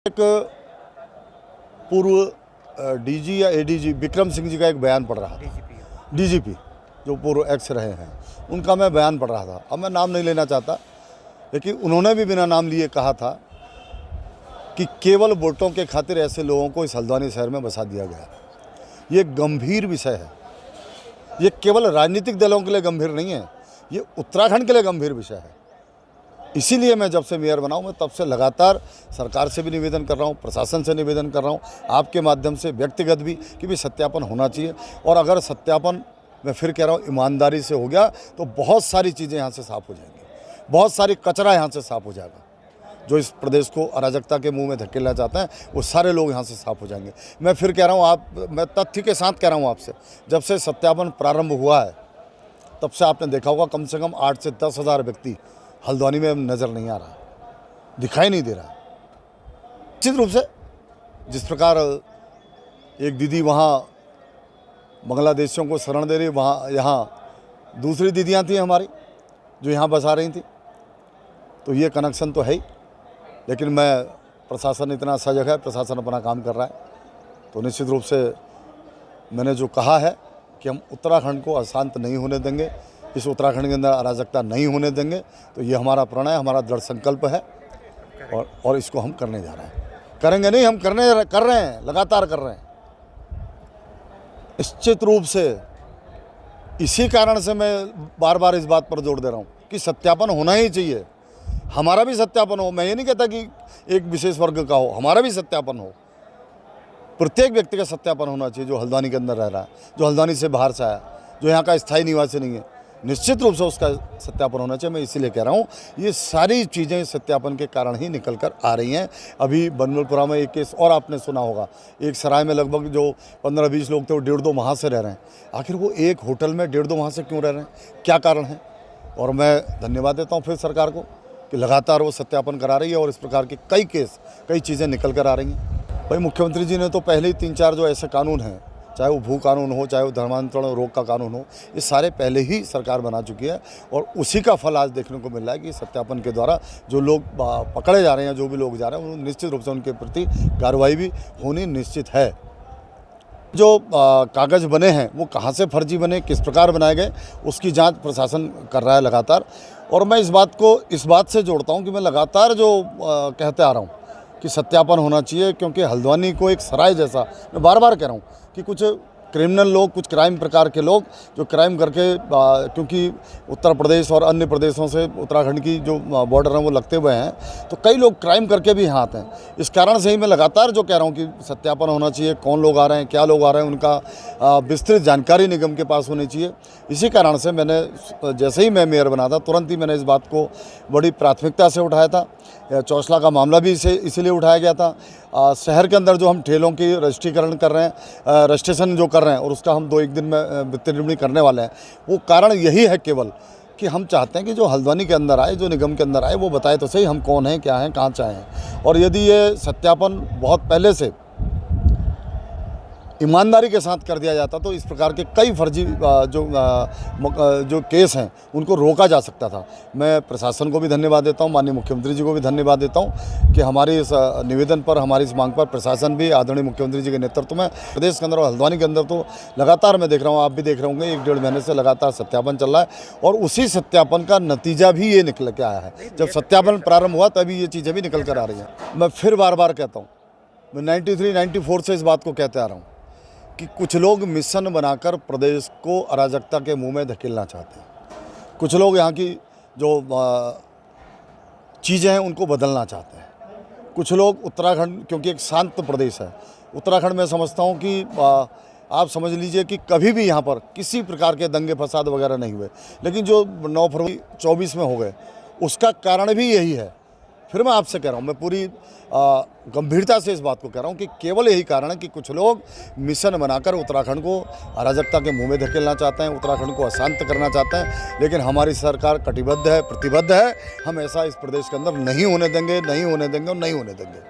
एक पूर्व डीजी या एडीजी विक्रम सिंह जी का एक बयान पढ़ रहा था। डीजीपी जो पूर्व एक्स रहे हैं उनका मैं बयान पढ़ रहा था। अब मैं नाम नहीं लेना चाहता, लेकिन उन्होंने भी बिना नाम लिए कहा था कि केवल वोटों के खातिर ऐसे लोगों को इस हल्द्वानी शहर में बसा दिया गया। ये गंभीर विषय है। ये केवल राजनीतिक दलों के लिए गंभीर नहीं है, ये उत्तराखंड के लिए गंभीर विषय है। इसीलिए मैं जब से मेयर बना हूं, मैं तब से लगातार सरकार से भी निवेदन कर रहा हूं, प्रशासन से निवेदन कर रहा हूं, आपके माध्यम से व्यक्तिगत भी कि भी सत्यापन होना चाहिए। और अगर सत्यापन, मैं फिर कह रहा हूं, ईमानदारी से हो गया तो बहुत सारी चीज़ें यहाँ से साफ़ हो जाएंगी, बहुत सारी कचरा यहाँ से साफ़ हो जाएगा। जो इस प्रदेश को अराजकता के मुंह में धकेलना चाहते हैं वो सारे लोग यहाँ से साफ़ हो जाएंगे। मैं फिर कह रहा हूँ, मैं तथ्य के साथ कह रहा हूँ आपसे, जब से सत्यापन प्रारंभ हुआ है तब से आपने देखा होगा कम से कम 8 से 10 हज़ार व्यक्ति हल्द्वानी में नज़र नहीं आ रहा, दिखाई नहीं दे रहा। निश्चित रूप से जिस प्रकार एक दीदी वहाँ बांग्लादेशियों को शरण दे रही, वहाँ यहाँ दूसरी दीदियाँ थी हमारी जो यहाँ बसा रही थी, तो ये कनेक्शन तो है ही। लेकिन मैं, प्रशासन इतना सजग है, प्रशासन अपना काम कर रहा है, तो निश्चित रूप से मैंने जो कहा है कि हम उत्तराखंड को अशांत नहीं होने देंगे, इस उत्तराखंड के अंदर अराजकता नहीं होने देंगे, तो ये हमारा प्रण है, हमारा दृढ़ संकल्प है और इसको हम करने जा रहे हैं। करेंगे नहीं, हम कर रहे हैं, लगातार कर रहे हैं। निश्चित रूप से इसी कारण से मैं बार बार इस बात पर जोर दे रहा हूँ कि सत्यापन होना ही चाहिए। हमारा भी सत्यापन हो। मैं ये नहीं कहता कि एक विशेष वर्ग का हो, हमारा भी सत्यापन हो। प्रत्येक व्यक्ति का सत्यापन होना चाहिए जो हल्द्वानी के अंदर रह रहा है, जो हल्द्वानी से बाहर से आया, जो यहाँ का स्थायी निवासी नहीं है, निश्चित रूप से उसका सत्यापन होना चाहिए। मैं इसीलिए कह रहा हूँ, ये सारी चीज़ें सत्यापन के कारण ही निकल कर आ रही हैं। अभी बनमलपुरा में एक केस और आपने सुना होगा, एक सराय में लगभग जो 15-20 लोग थे वो 1.5-2 माह से रह रहे हैं। आखिर वो एक होटल में 1.5-2 माह से क्यों रह रहे हैं, क्या कारण है? और मैं धन्यवाद देता हूँ फिर सरकार को कि लगातार वो सत्यापन करा रही है और इस प्रकार के कई केस, कई चीज़ें निकल कर आ रही हैं। भाई मुख्यमंत्री जी ने तो पहले ही 3-4 जो ऐसे कानून हैं, चाहे वो भू कानून हो, चाहे वो धर्मांतरण रोक का कानून हो, ये सारे पहले ही सरकार बना चुकी है और उसी का फल आज देखने को मिल रहा है कि सत्यापन के द्वारा जो लोग पकड़े जा रहे हैं, जो भी लोग जा रहे हैं, निश्चित रूप से उनके प्रति कार्रवाई भी होनी निश्चित है। जो कागज़ बने हैं वो कहाँ से फर्जी बने, किस प्रकार बनाए गए, उसकी जांच प्रशासन कर रहा है लगातार। और मैं इस बात से जोड़ता हूँ कि मैं लगातार जो कहते आ रहा हूँ कि सत्यापन होना चाहिए, क्योंकि हल्द्वानी को एक सराय जैसा, मैं बार बार कह रहा हूँ कि कुछ क्रिमिनल लोग, कुछ क्राइम प्रकार के लोग जो क्राइम करके, क्योंकि उत्तर प्रदेश और अन्य प्रदेशों से उत्तराखंड की जो बॉर्डर हैं वो लगते हुए हैं, तो कई लोग क्राइम करके भी यहाँ आते हैं। इस कारण से ही मैं लगातार जो कह रहा हूँ कि सत्यापन होना चाहिए, कौन लोग आ रहे हैं, क्या लोग आ रहे हैं, उनका विस्तृत जानकारी निगम के पास होनी चाहिए। इसी कारण से मैंने, जैसे ही मैं मेयर बना था, तुरंत ही मैंने इस बात को बड़ी प्राथमिकता से उठाया था। चौसला का मामला भी इसीलिए उठाया गया था। शहर के अंदर जो हम ठेलों की रजिस्ट्रीकरण कर रहे हैं, रजिस्ट्रेशन जो कर रहे हैं, और उसका हम 2-1 दिन में वितरण करने वाले हैं, वो कारण यही है केवल कि हम चाहते हैं कि जो हल्द्वानी के अंदर आए, जो निगम के अंदर आए, वो बताए तो सही हम कौन हैं, क्या हैं, कहाँ से आए हैं। और यदि ये सत्यापन बहुत पहले से ईमानदारी के साथ कर दिया जाता तो इस प्रकार के कई फर्जी जो केस हैं उनको रोका जा सकता था। मैं प्रशासन को भी धन्यवाद देता हूं, माननीय मुख्यमंत्री जी को भी धन्यवाद देता हूं कि हमारे इस निवेदन पर, हमारी इस मांग पर प्रशासन भी आदरणीय मुख्यमंत्री जी के नेतृत्व में प्रदेश के अंदर और हल्द्वानी के अंदर तो लगातार मैं देख रहा हूँ, आप भी देख रहे होंगे, 1-1.5 महीने से लगातार सत्यापन चल रहा है। और उसी सत्यापन का नतीजा भी ये निकल के आया है। जब सत्यापन प्रारंभ हुआ तभी ये चीज़ें भी निकल कर आ रही हैं। मैं फिर बार बार कहता हूँ, मैं 93-94 से इस बात को कहते आ रहा हूँ कि कुछ लोग मिशन बनाकर प्रदेश को अराजकता के मुंह में धकेलना चाहते हैं। कुछ लोग यहाँ की जो चीज़ें हैं उनको बदलना चाहते हैं। कुछ लोग उत्तराखंड, क्योंकि एक शांत प्रदेश है, उत्तराखंड में समझता हूँ कि आप समझ लीजिए कि कभी भी यहाँ पर किसी प्रकार के दंगे फसाद वगैरह नहीं हुए, लेकिन जो 9 फरवरी 24 में हो गए उसका कारण भी यही है। फिर मैं आपसे कह रहा हूँ, मैं पूरी गंभीरता से इस बात को कह रहा हूँ कि केवल यही कारण है कि कुछ लोग मिशन बनाकर उत्तराखंड को अराजकता के मुंह में धकेलना चाहते हैं, उत्तराखंड को अशांत करना चाहते हैं। लेकिन हमारी सरकार कटिबद्ध है, प्रतिबद्ध है, हम ऐसा इस प्रदेश के अंदर नहीं होने देंगे, नहीं होने देंगे और नहीं होने देंगे।